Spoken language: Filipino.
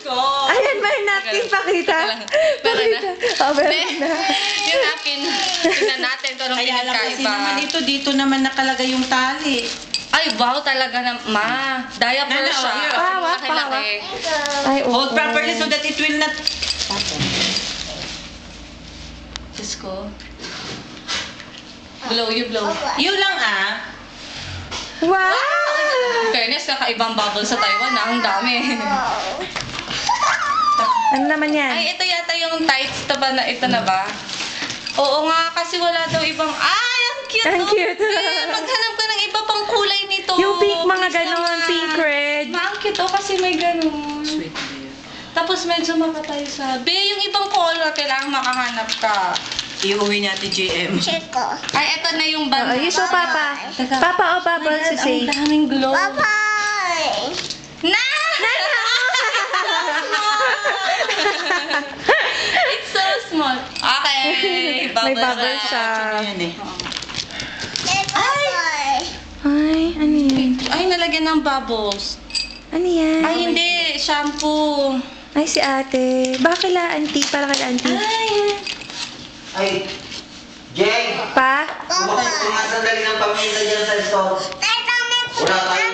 ko. Ayan, may napkin. Pakita. Meron na. Oh, meron na. Yung napkin, tingnan natin kung anong Kaya lang kasi naman pinagkaiba. dito naman nakalagay yung tali. Ay, wow talaga na, ma. Diaper Nana, siya. here. Pawak, Laki-laki. Ay, oo. Hold properly so that it will not... Diyos ko. Blow, you blow. Yun lang Wow! In fairness, kakaibang bubble sa Taiwan na. Ang dami. Ano naman yan? Ay, ito yata yung tights. Ito na ba? Oo nga, kasi wala daw ibang... Ay, ang cute! Ang cute. Maghanap ka ng iba pang kulay nito. Yung pink, mga Please ganon, naman. pink red. Ma, ang cute kasi may ganon. Sweet. Tapos medyo makatay sa... Be, yung ibang color, kailangan makahanap ka. Iuwi natin JM. Ay, ito na yung banda. You show Papa. Teka. Papa o Bubble si say. Ang daming glow. Na! It's so small. Okay. May bubble siya. Yan eh. Ay, ano yan? Ay, nalagyan ng bubbles. Ano yan? Ay, hindi. Shampoo. Ay, si ate. Baka kila auntie? Para kila auntie? Ay. Ay, Jeng! Pa? Kumasandali ng paminta dyan sa store. Wala tayong